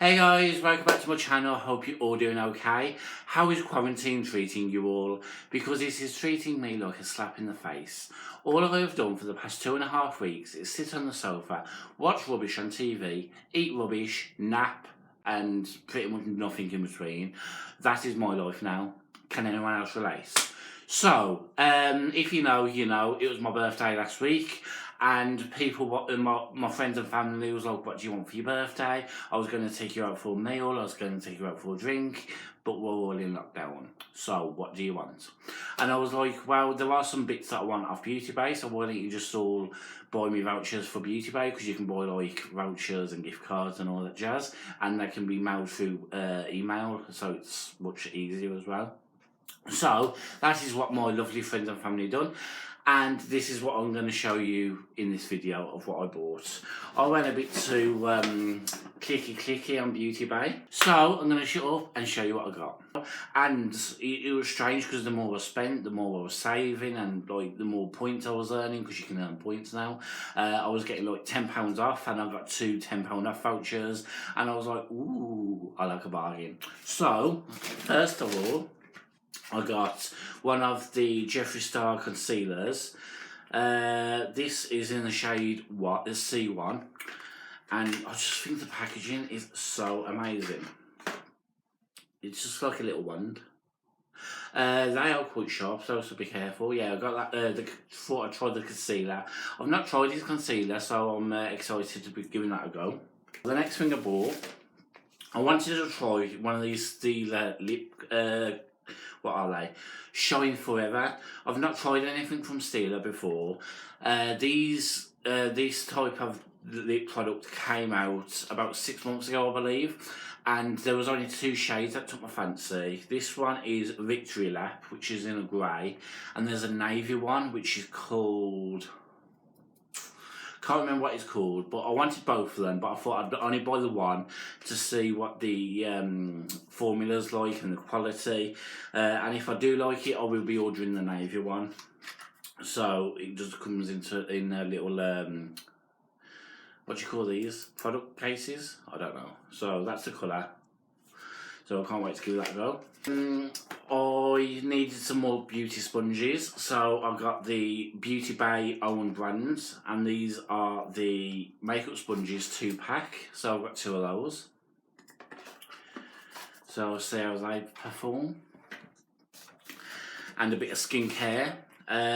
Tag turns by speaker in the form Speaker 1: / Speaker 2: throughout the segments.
Speaker 1: Hey guys, welcome back to my channel. Hope you're all doing okay. How is quarantine treating you all? Because it is treating me like a slap in the face. All I've done for the past 2.5 weeks is sit on the sofa, watch rubbish on TV, eat rubbish, nap, and pretty much nothing in between. That is my life now. Can anyone else relate? So, if you know, you know, it was my birthday last week, and my friends and family was like, what do you want for your birthday? I was going to take you out for a meal, I was going to take you out for a drink, but we're all in lockdown. So, what do you want? And I was like, well, there are some bits that I want off Beauty Bay, so why don't you just all buy me vouchers for Beauty Bay, because you can buy like vouchers and gift cards and all that jazz, and they can be mailed through email, so it's much easier as well. So that is what my lovely friends and family done, and this is what I'm going to show you in this video of what I bought. I went a bit too clicky on Beauty Bay, so I'm going to shut up and show you what I got. And it was strange because the more I spent, the more I was saving, and like the more points I was earning, because you can earn points now. I was getting like £10 off, and I got two £10 off vouchers, and I was like, ooh, I like a bargain. So first of all, I got one of the Jeffree Star concealers. This is in the shade the C1, and I just think the packaging is so amazing. It's just like a little wand. They are quite sharp, so be careful. Yeah, I got that. Thought I'd try the concealer. I've not tried this concealer, so I'm excited to be giving that a go. The next thing I bought, I wanted to try one of these Stila lip. What are they? Shine Forever. I've not tried anything from Stila before. This type of lip product came out about 6 months ago, I believe, and there was only two shades that took my fancy. This one is Victory Lap, which is in a grey, and there's a navy one which is called, can't remember what it's called, but I wanted both of them, but I thought I'd only buy the one to see what the formula's like and the quality, and if I do like it, I will be ordering the navy one. So it just comes in a little what do you call these, product cases? I don't know. So that's the colour. So I can't wait to give that a go. I needed some more beauty sponges, so I got the Beauty Bay own brands, and these are the makeup sponges 2-pack, so I've got 2 of those. So I'll see how they perform. And a bit of skincare.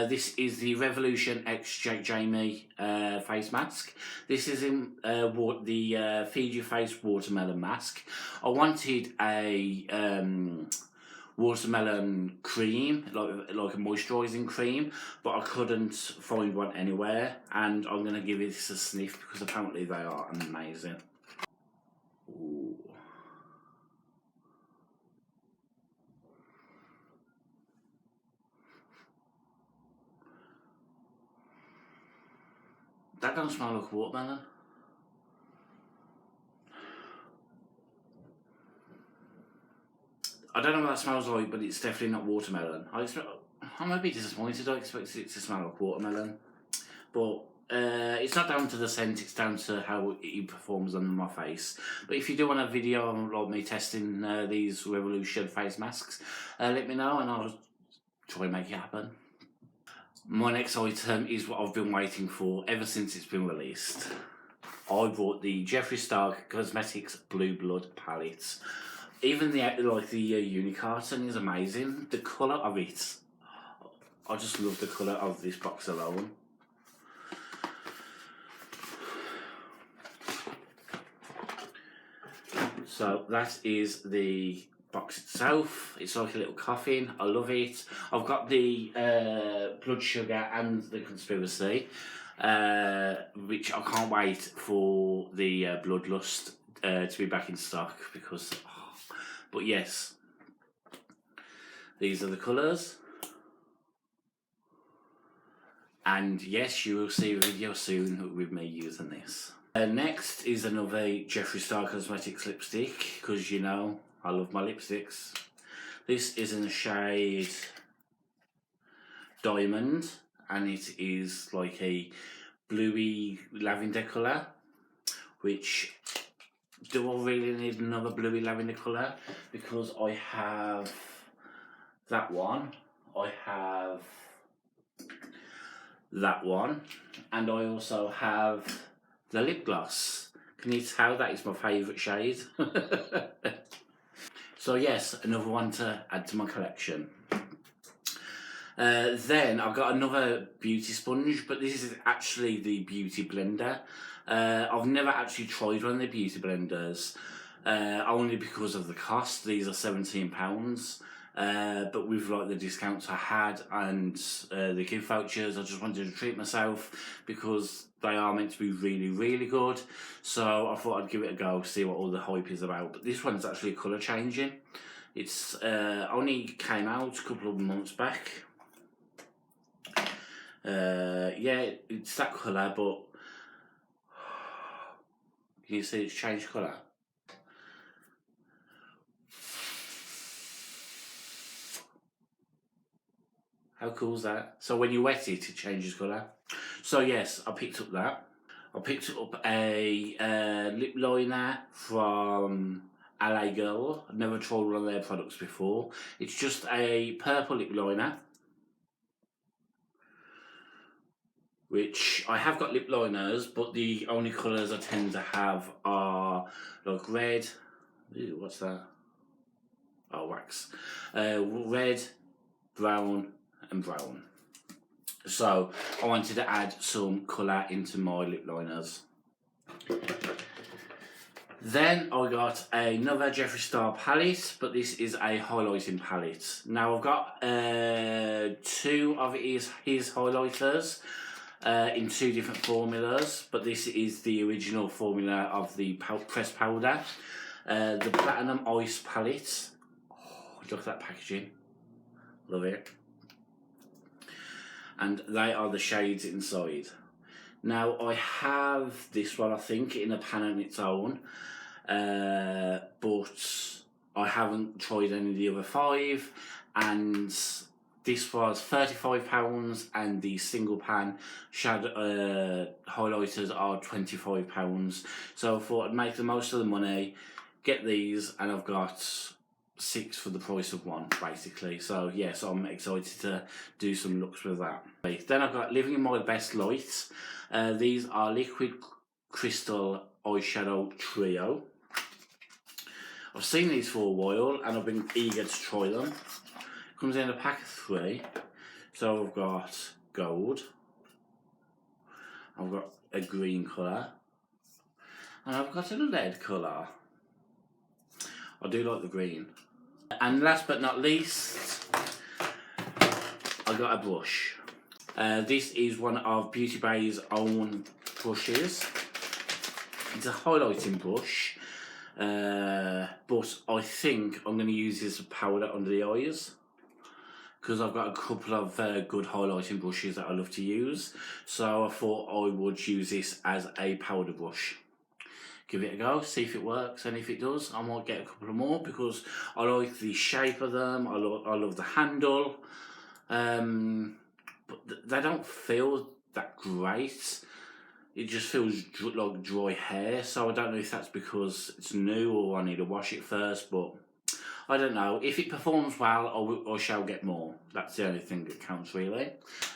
Speaker 1: This is the Revolution X Jamie face mask. This is in the Feed Your Face watermelon mask. I wanted a watermelon cream, like a moisturising cream, but I couldn't find one anywhere, and I'm going to give this a sniff because apparently they are amazing. Ooh. That don't smell like watermelon. I don't know what that smells like, but it's definitely not watermelon. I might be disappointed. I expected it to smell like watermelon, but it's not down to the scent. It's down to how it performs on my face. But if you do want a video of me testing these Revolution face masks, let me know and I'll try and make it happen. My next item is what I've been waiting for ever since it's been released. I bought the Jeffree Star Cosmetics Blue Blood palette. Even the unicarton is amazing. The colour of it, I just love the colour of this box alone. So that is the box itself. It's like a little coffin. I love it. I've got the Blood Sugar and the Conspiracy, which I can't wait for the Bloodlust to be back in stock, because but yes, these are the colours, and yes, you will see a video soon with me using this. Next is another Jeffree Star Cosmetics lipstick, because you know I love my lipsticks. This is in the shade Diamond, and it is like a bluey lavender colour, which do I really need another bluey lavender colour? Because I have that one, I have that one, and I also have the lip gloss. Can you tell that is my favourite shade? So yes, another one to add to my collection. Then I've got another beauty sponge, but this is actually the beauty blender. I've never actually tried one of the beauty blenders, only because of the cost. These are £17. But with like the discounts I had and the gift vouchers, I just wanted to treat myself because they are meant to be really, really good. So I thought I'd give it a go, see what all the hype is about. But this one's actually colour changing. It's only came out a couple of months back. Yeah, it's that colour, but can you see it's changed colour? How cool is that? So when you wet it, it changes colour. So yes, I picked up that. I picked up a lip liner from LA Girl. I've never tried one of their products before. It's just a purple lip liner, which I have got lip liners, but the only colours I tend to have are like red. Ew, what's that? Oh, wax. Red, brown, and brown. So I wanted to add some colour into my lip liners. Then I got another Jeffree Star palette, but this is a highlighting palette. Now I've got two of his highlighters in two different formulas, but this is the original formula of the pressed powder. The Platinum Ice palette. Oh, look at that packaging. Love it. And they are the shades inside. Now I have this one, I think, in a pan on its own, but I haven't tried any of the other 5, and this was £35 and the single pan shadow highlighters are £25. So I thought I'd make the most of the money, get these, and I've got 6 for the price of 1, basically. So yes, I'm excited to do some looks with that. Then I've got Living in My Best Light. These are Liquid Crystal Eyeshadow Trio. I've seen these for a while and I've been eager to try them. Comes in a pack of 3. So I've got gold, I've got a green colour, and I've got a lead colour. I do like the green. And last but not least, I got a brush. This is one of Beauty Bay's own brushes. It's a highlighting brush, but I think I'm going to use this as powder under the eyes, because I've got a couple of good highlighting brushes that I love to use. So I thought I would use this as a powder brush. Give it a go, see if it works, and if it does, I might get a couple of more because I like the shape of them. I love the handle, but they don't feel that great. It just feels like dry hair, so I don't know if that's because it's new or I need to wash it first, but I don't know. If it performs well, I shall get more. That's the only thing that counts, really.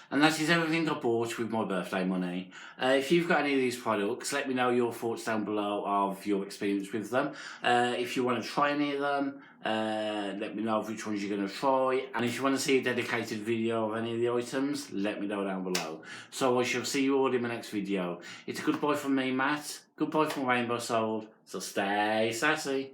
Speaker 1: And that is everything I bought with my birthday money. If you've got any of these products, let me know your thoughts down below of your experience with them. If you want to try any of them, let me know which ones you're going to try. And if you want to see a dedicated video of any of the items, let me know down below. So I shall see you all in my next video. It's a goodbye from me, Matt. Goodbye from Rainbow Soul. So stay sassy.